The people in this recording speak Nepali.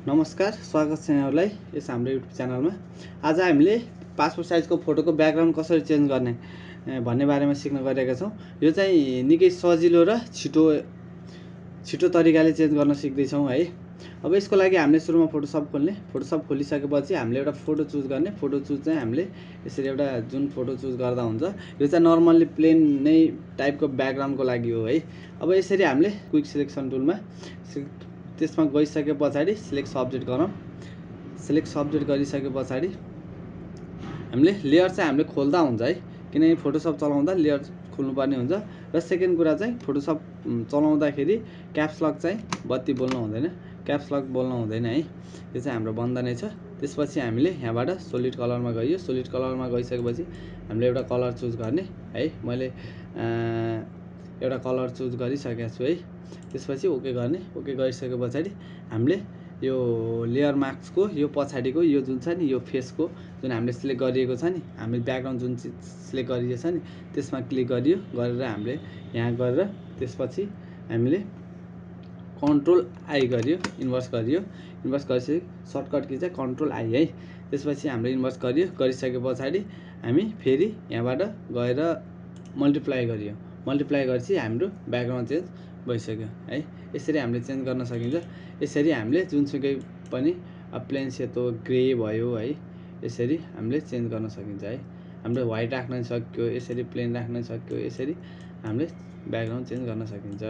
नमस्कार, स्वागत छ यहाँहरूलाई यस हाम्रो युट्युब च्यानलमा। आज हामीले पासपोर्ट साइजको फोटोको ब्याकग्राउन्ड कसरी चेन्ज गर्ने भन्ने बारेमा सिक्न गइरहेका छौँ। यो चाहिँ निकै सजिलो र छिटो तरिकाले चेन्ज गर्न सिक्दैछौँ है। अब यसको लागि हामीले सुरुमा फोटोसप खोल्ने। फोटोसप खोलिसकेपछि हामीले एउटा फोटो चुज गर्ने। फोटो चुज चाहिँ हामीले यसरी एउटा जुन फोटो चुज गर्दा हुन्छ, यो चाहिँ नर्मल्ली प्लेन नै टाइपको ब्याकग्राउन्डको लागि हो है। अब यसरी हामीले क्विक सिलेक्सन टुलमा त्यसमा गइसके पछाडि सिलेक्ट सब्जेक्ट गरौँ। सिलेक्ट सब्जेक्ट गरिसके पछाडि हामीले लेयर चाहिँ हामीले खोल्दा हुन्छ है, किनकि फोटोसप चलाउँदा लेयर खोल्नुपर्ने हुन्छ। र सेकेन्ड कुरा चाहिँ फोटोसप चलाउँदाखेरि क्याप्स लक चाहिँ बत्ती बोल्नु हुँदैन, क्याप्स लक बोल्नु हुँदैन है। यो चाहिँ हाम्रो बन्द नै छ। त्यसपछि हामीले यहाँबाट सोलिड कलरमा गइयो। सोलिड कलरमा गइसकेपछि हामीले एउटा कलर चुज गर्ने है। मैले एउटा कलर चुज गरिसकेको छु है। त्यसपछि ओके गर्ने। ओके गरिसके पछाडि हामीले यो लेयर मार्क्सको यो पछाडिको यो जुन छ नि, यो फेसको जुन हामीले सिलेक्ट गरिएको छ नि, हामीले ब्याकग्राउन्ड जुन सिलेक्ट गरिएको छ नि, त्यसमा क्लिक गरियो। गरेर हामीले यहाँ गरेर त्यसपछि हामीले कन्ट्रोल आई गरियो, इन्भर्स गरियो। इन्भर्स गरिसके सर्टकट की चाहिँ कन्ट्रोल आई है। त्यसपछि हामीले इन्भर्स गरियो। गरिसके पछाडि हामी फेरि यहाँबाट गएर मल्टिप्लाई गरियो। मल्टिप्लाई गरेपछि हाम्रो ब्याकग्राउन्ड चेन्ज भइसक्यो है। यसरी हामीले चेन्ज गर्न सकिन्छ। यसरी हामीले जुनसुकै पनि प्लेन सेतो ग्रे भयो है, यसरी हामीले चेन्ज गर्न सकिन्छ है। हामीले व्हाइट राख्न सक्यो, यसरी प्लेन राख्न सक्यो, यसरी हामीले ब्याकग्राउन्ड चेन्ज गर्न सकिन्छ।